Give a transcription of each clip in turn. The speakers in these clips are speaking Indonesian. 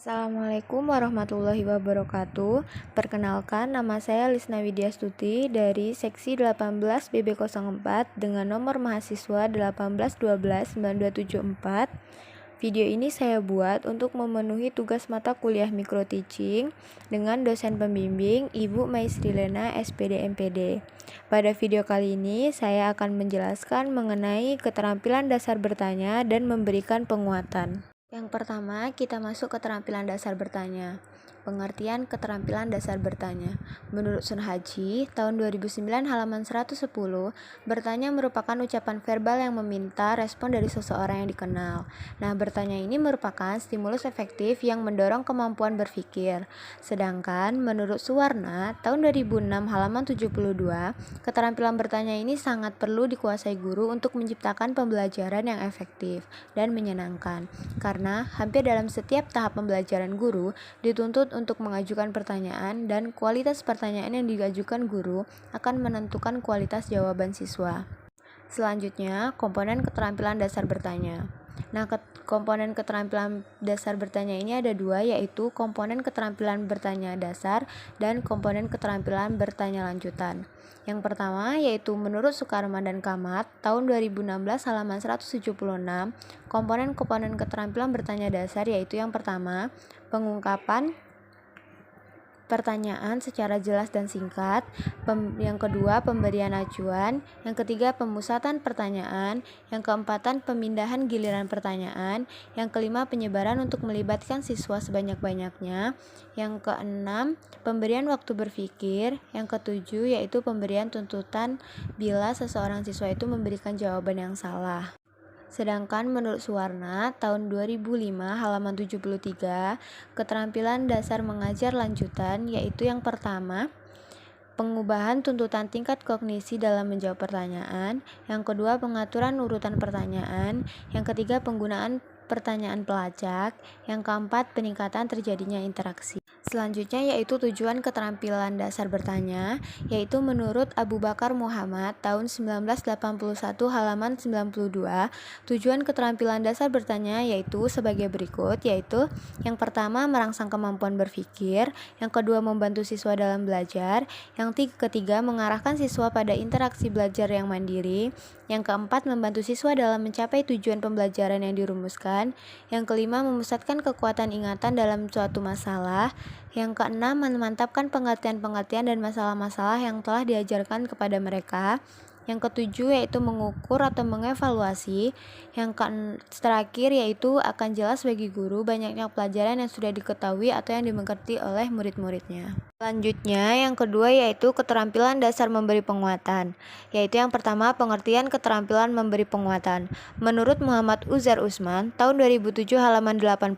Assalamualaikum warahmatullahi wabarakatuh. Perkenalkan, nama saya Lisna Widyastuti dari Seksi 18 BB04 dengan nomor mahasiswa 1812-9274. Video ini saya buat untuk memenuhi tugas mata kuliah Micro Teaching dengan dosen pembimbing Ibu Maisrilena SPD MPD. Pada video kali ini, saya akan menjelaskan mengenai keterampilan dasar bertanya dan memberikan penguatan. Yang pertama, kita masuk keterampilan dasar bertanya. Pengertian keterampilan dasar bertanya. Menurut Sunhaji, tahun 2009 halaman 110, bertanya merupakan ucapan verbal yang meminta respon dari seseorang yang dikenal. Nah, bertanya ini merupakan stimulus efektif yang mendorong kemampuan berpikir. Sedangkan menurut Suwarna, tahun 2006 halaman 72, keterampilan bertanya ini sangat perlu dikuasai guru untuk menciptakan pembelajaran yang efektif dan menyenangkan. Karena hampir dalam setiap tahap pembelajaran guru dituntut untuk mengajukan pertanyaan dan kualitas pertanyaan yang diajukan guru akan menentukan kualitas jawaban siswa. Selanjutnya, komponen keterampilan dasar bertanya. Nah, komponen keterampilan dasar bertanya ini ada dua, yaitu komponen keterampilan bertanya dasar dan komponen keterampilan bertanya lanjutan. Yang pertama yaitu menurut Sukarman dan Kamat tahun 2016 halaman 176, komponen-komponen keterampilan bertanya dasar yaitu yang pertama, pengungkapan pertanyaan secara jelas dan singkat, yang kedua pemberian acuan, yang ketiga pemusatan pertanyaan, yang keempatan pemindahan giliran pertanyaan, yang kelima penyebaran untuk melibatkan siswa sebanyak-banyaknya, yang keenam pemberian waktu berpikir, yang ketujuh yaitu pemberian tuntutan bila seseorang siswa itu memberikan jawaban yang salah. Sedangkan menurut Suwarna, tahun 2005 halaman 73, keterampilan dasar mengajar lanjutan yaitu yang pertama, pengubahan tuntutan tingkat kognisi dalam menjawab pertanyaan, yang kedua pengaturan urutan pertanyaan, yang ketiga penggunaan pertanyaan pelacak, yang keempat peningkatan terjadinya interaksi. Selanjutnya yaitu tujuan keterampilan dasar bertanya, yaitu menurut Abu Bakar Muhammad tahun 1981 halaman 92, tujuan keterampilan dasar bertanya yaitu sebagai berikut, yaitu yang pertama merangsang kemampuan berpikir, yang kedua membantu siswa dalam belajar, yang ketiga mengarahkan siswa pada interaksi belajar yang mandiri, yang keempat membantu siswa dalam mencapai tujuan pembelajaran yang dirumuskan, yang kelima memusatkan kekuatan ingatan dalam suatu masalah, yang keenam memantapkan pengertian-pengertian dan masalah-masalah yang telah diajarkan kepada mereka, yang ketujuh yaitu mengukur atau mengevaluasi, yang terakhir yaitu akan jelas bagi guru banyaknya pelajaran yang sudah diketahui atau yang dimengerti oleh murid-muridnya. Selanjutnya, yang kedua yaitu keterampilan dasar memberi penguatan, yaitu yang pertama pengertian keterampilan memberi penguatan. Menurut Muhammad Uzar Usman, tahun 2007 halaman 80,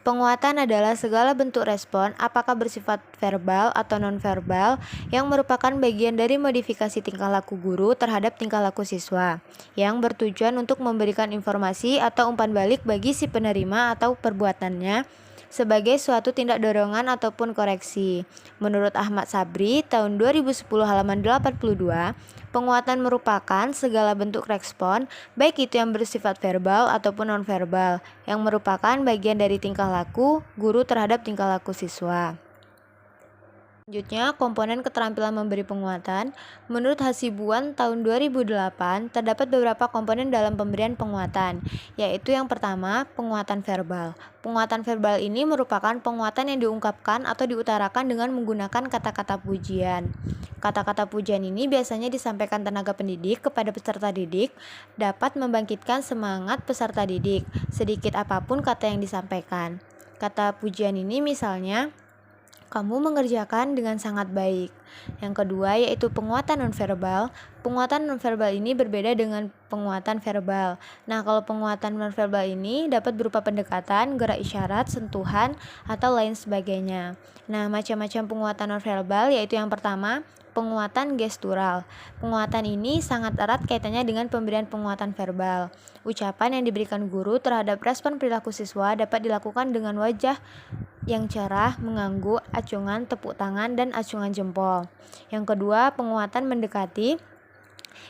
penguatan adalah segala bentuk respon, apakah bersifat verbal atau non-verbal, yang merupakan bagian dari modifikasi tingkah laku guru terhadap tingkah laku siswa, yang bertujuan untuk memberikan informasi atau umpan balik bagi si penerima atau perbuatannya, sebagai suatu tindak dorongan ataupun koreksi. Menurut Ahmad Sabri, tahun 2010 halaman 82, penguatan merupakan segala bentuk respon, baik itu yang bersifat verbal ataupun non-verbal, yang merupakan bagian dari tingkah laku guru terhadap tingkah laku siswa. Selanjutnya, komponen keterampilan memberi penguatan. Menurut Hasibuan tahun 2008, terdapat beberapa komponen dalam pemberian penguatan, yaitu yang pertama, penguatan verbal. Penguatan verbal ini merupakan penguatan yang diungkapkan atau diutarakan dengan menggunakan kata-kata pujian. Kata-kata pujian ini biasanya disampaikan tenaga pendidik kepada peserta didik, dapat membangkitkan semangat peserta didik, sedikit apapun kata yang disampaikan. Kata pujian ini misalnya, kamu mengerjakan dengan sangat baik. Yang kedua yaitu penguatan nonverbal. Penguatan nonverbal ini berbeda dengan penguatan verbal. Nah, kalau penguatan nonverbal ini dapat berupa pendekatan, gerak isyarat, sentuhan, atau lain sebagainya. Nah, macam-macam penguatan nonverbal yaitu yang pertama, penguatan gestural. Penguatan ini sangat erat kaitannya dengan pemberian penguatan verbal. Ucapan yang diberikan guru terhadap respon perilaku siswa dapat dilakukan dengan wajah yang cerah, mengangguk, acungan tepuk tangan, dan acungan jempol. Yang kedua, penguatan mendekati.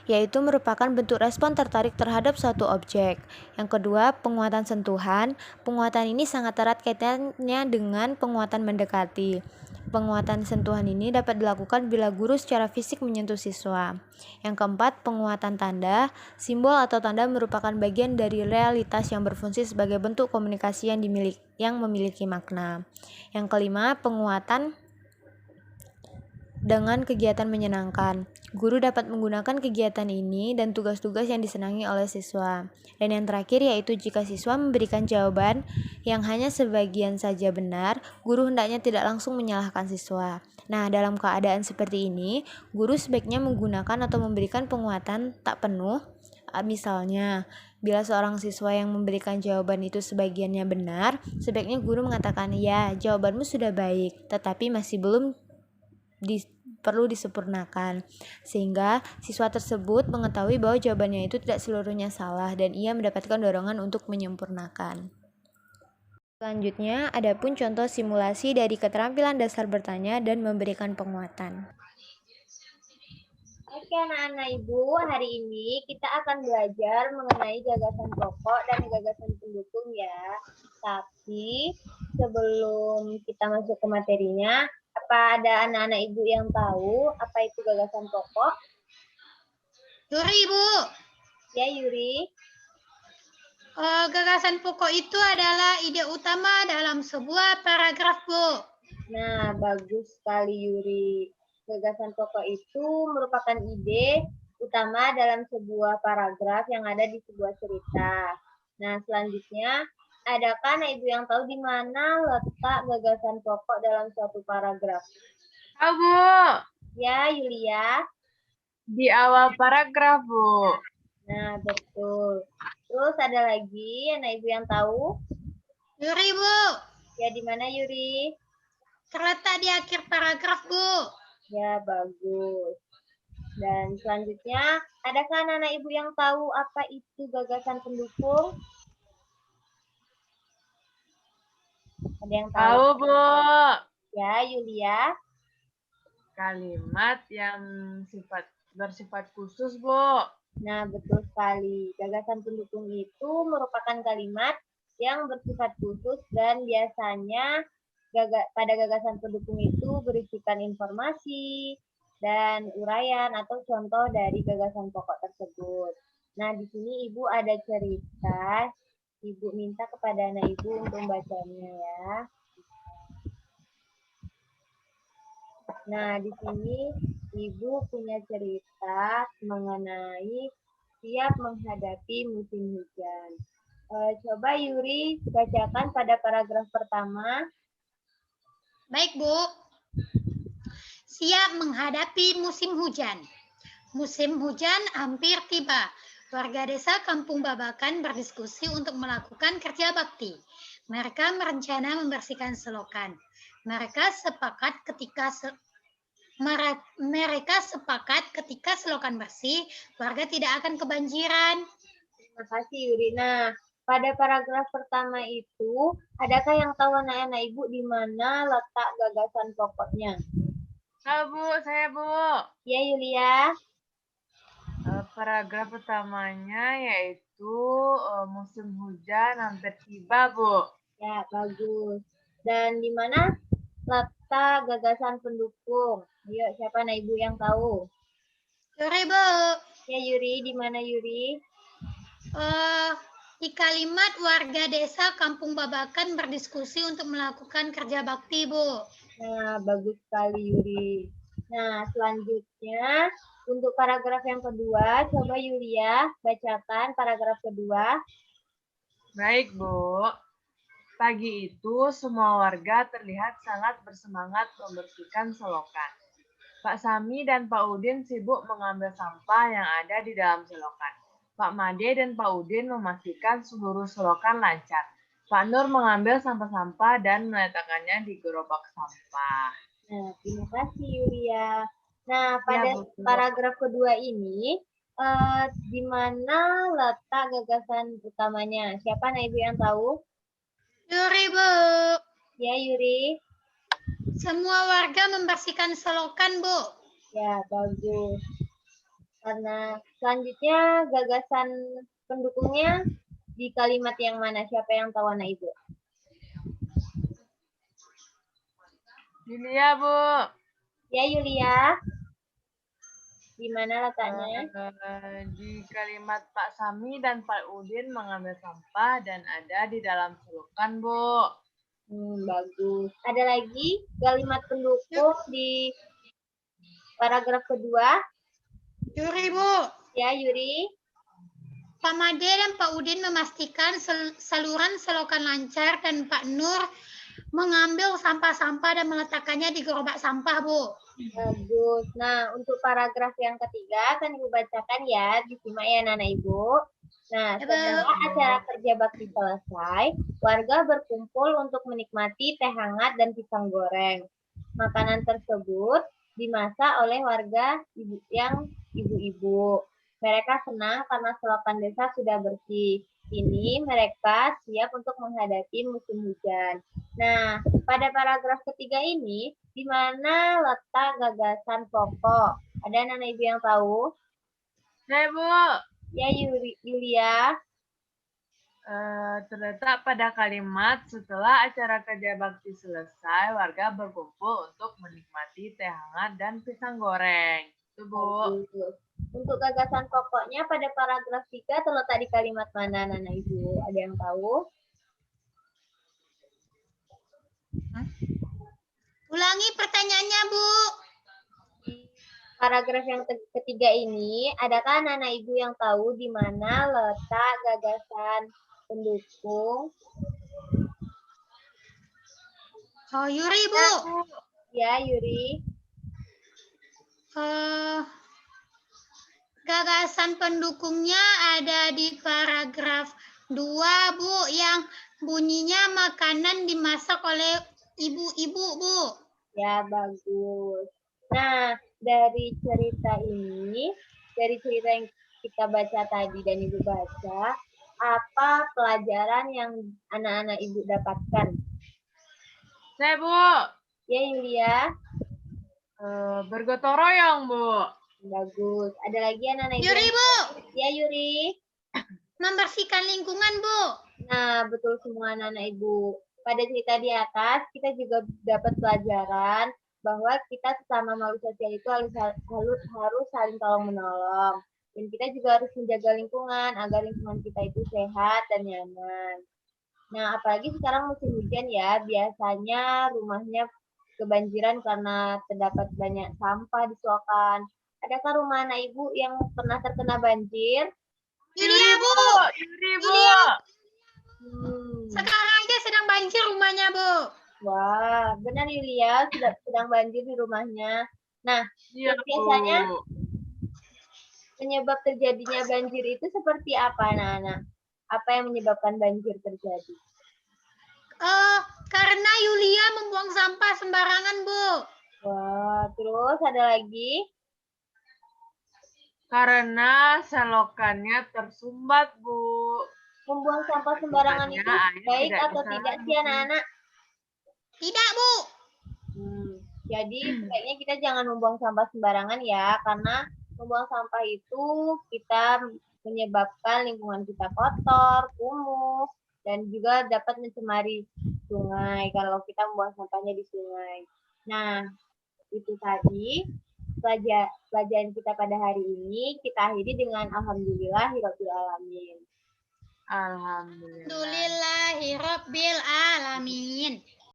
yaitu merupakan bentuk respon tertarik terhadap suatu objek. Yang kedua, penguatan sentuhan. Penguatan ini sangat erat kaitannya dengan penguatan mendekati. Penguatan sentuhan ini dapat dilakukan bila guru secara fisik menyentuh siswa. Yang keempat, penguatan tanda. Simbol atau tanda merupakan bagian dari realitas yang berfungsi sebagai bentuk komunikasi yang memiliki makna. Yang kelima, penguatan dengan kegiatan menyenangkan. Guru dapat menggunakan kegiatan ini dan tugas-tugas yang disenangi oleh siswa. Dan yang terakhir yaitu jika siswa memberikan jawaban yang hanya sebagian saja benar, guru hendaknya tidak langsung menyalahkan siswa. Nah, dalam keadaan seperti ini, guru sebaiknya menggunakan atau memberikan penguatan tak penuh. Misalnya, bila seorang siswa yang memberikan jawaban itu sebagiannya benar, sebaiknya guru mengatakan, "Ya, jawabanmu sudah baik, tetapi masih belum perlu disempurnakan," sehingga siswa tersebut mengetahui bahwa jawabannya itu tidak seluruhnya salah dan ia mendapatkan dorongan untuk menyempurnakan. Selanjutnya, ada pun contoh simulasi dari keterampilan dasar bertanya dan memberikan penguatan. Oke anak-anak ibu, hari ini kita akan belajar mengenai gagasan pokok dan gagasan pendukung ya. Tapi sebelum kita masuk ke materinya, apa ada anak-anak ibu yang tahu apa itu gagasan pokok? Yuri, Bu. Ya, Yuri. Gagasan pokok itu adalah ide utama dalam sebuah paragraf, Bu. Nah, bagus sekali Yuri. Gagasan pokok itu merupakan ide utama dalam sebuah paragraf yang ada di sebuah cerita. Nah, selanjutnya, adakah anak ibu yang tahu di mana letak gagasan pokok dalam suatu paragraf? Tahu, Bu. Ya, Yulia. Di awal paragraf, Bu. Nah, betul. Terus ada lagi anak ibu yang tahu? Yuri, Bu. Ya, di mana Yuri? Terletak di akhir paragraf, Bu. Ya, bagus. Dan selanjutnya, adakah anak-anak ibu yang tahu apa itu gagasan pendukung? Ada yang tahu? Tahu, Bu. Ya, Yulia. Kalimat yang bersifat khusus, Bu. Nah, betul sekali. Gagasan pendukung itu merupakan kalimat yang bersifat khusus dan biasanya pada gagasan pendukung itu berisikan informasi dan uraian atau contoh dari gagasan pokok tersebut. Nah, di sini Ibu ada cerita. Ibu minta kepada anak Ibu untuk membacanya ya. Nah, di sini Ibu punya cerita mengenai siap menghadapi musim hujan. Coba Yuri bacakan pada paragraf pertama. Baik, Bu. Siap menghadapi musim hujan. Musim hujan hampir tiba. Warga desa Kampung Babakan berdiskusi untuk melakukan kerja bakti. Mereka merencana membersihkan selokan. Mereka sepakat ketika selokan bersih, warga tidak akan kebanjiran. Terima kasih Yuri. Nah, pada paragraf pertama itu, adakah yang tahu anak-anak Ibu di mana letak gagasan pokoknya? Tahu, Bu. Saya, Bu. Ya, Yulia. Paragraf pertamanya yaitu musim hujan hampir tiba, Bu. Ya, bagus. Dan di mana letak gagasan pendukung? Ayo, siapa anak Ibu yang tahu? Yuri, Bu. Ya, Yuri. Di mana Yuri? Di kalimat warga desa Kampung Babakan berdiskusi untuk melakukan kerja bakti, Bu. Nah, bagus sekali Yuri. Nah, selanjutnya untuk paragraf yang kedua, coba Yulia bacakan paragraf kedua. Baik, Bu. Pagi itu semua warga terlihat sangat bersemangat membersihkan selokan. Pak Sami dan Pak Udin sibuk mengambil sampah yang ada di dalam selokan. Pak Made dan Pak Udin memastikan seluruh selokan lancar. Pak Nur mengambil sampah-sampah dan meletakkannya di gerobak sampah. Nah, terima kasih Yulia. Nah, pada paragraf kedua ini, di mana letak gagasan utamanya? Siapa anak Ibu yang tahu? Yuri, Bu. Ya, Yuri. Semua warga membersihkan selokan, Bu. Ya, bagus. Karena selanjutnya gagasan pendukungnya di kalimat yang mana? Siapa yang tahu anak ibu? Yulia, Bu. Ya Yulia, di mana letaknya? Di kalimat Pak Sami dan Pak Udin mengambil sampah dan ada di dalam selokan, Bu. Bagus. Ada lagi kalimat pendukung di paragraf kedua? Yuri, Bu. Ya Yuri. Pak Made dan Pak Udin memastikan saluran selokan lancar dan Pak Nur mengambil sampah-sampah dan meletakkannya di gerobak sampah, Bu. Bagus. Nah, untuk paragraf yang ketiga akan Ibu bacakan ya, disimak ya Nana Ibu. Nah, setelah acara kerja bakti selesai, warga berkumpul untuk menikmati teh hangat dan pisang goreng. Makanan tersebut dimasak oleh warga yang ibu-ibu. Mereka senang karena selokan desa sudah bersih. Ini mereka siap untuk menghadapi musim hujan. Nah, pada paragraf ketiga ini, di mana letak gagasan pokok? Ada anak ibu yang tahu? Saya, Bu. Ya, Yulia. Terletak pada kalimat setelah acara kerja bakti selesai, warga berkumpul untuk menikmati teh hangat dan pisang goreng. Itu, Bu. Bagus. Untuk gagasan pokoknya pada paragraf 3 terletak di kalimat mana, Nana Ibu? Ada yang tahu? Ulangi pertanyaannya, Bu. Paragraf yang ketiga ini, adakah Nana Ibu yang tahu di mana letak gagasan pendukung? Oh, Yuri, Bu. Ya, Yuri. Gagasan pendukungnya ada di paragraf 2, Bu, yang bunyinya makanan dimasak oleh ibu-ibu, Bu. Ya, bagus. Nah, dari cerita yang kita baca tadi dan Ibu baca, apa pelajaran yang anak-anak Ibu dapatkan? Saya, Bu. Ya, Yulia. Bergotong royong, Bu. Bagus. Ada lagi anak-anak Ibu? Yuri, Bu. Ya, Yuri. Membersihkan lingkungan, Bu. Nah, betul semua anak-anak Ibu. Pada cerita di atas, kita juga dapat pelajaran bahwa kita sesama makhluk sosial itu harus saling tolong-menolong. Dan kita juga harus menjaga lingkungan agar lingkungan kita itu sehat dan nyaman. Nah, apalagi sekarang musim hujan ya, biasanya rumahnya kebanjiran karena terdapat banyak sampah di selokan. Adakah rumah anak Ibu yang pernah terkena banjir? Yulia, Bu. Yuri, Bu. Sekarang aja sedang banjir rumahnya, Bu. Wah, benar Yulia, sedang banjir di rumahnya. Nah, Iya, biasanya Bu. penyebab terjadinya banjir itu seperti apa, anak-anak? Apa yang menyebabkan banjir terjadi? Karena Yulia membuang sampah sembarangan, Bu. Wah, terus ada lagi? Karena selokannya tersumbat, Bu. Membuang sampah sembarangan itu baik atau tidak sih, anak-anak? Tidak, Bu. Jadi sebaiknya kita jangan membuang sampah sembarangan ya, karena membuang sampah itu kita menyebabkan lingkungan kita kotor, kumuh, dan juga dapat mencemari sungai kalau kita membuang sampahnya di sungai. Nah, itu tadi pelajaran kita pada hari ini. Kita akhiri dengan alhamdulillahirabbil alamin. Alhamdulillah. Alhamdulillahirabbil alamin.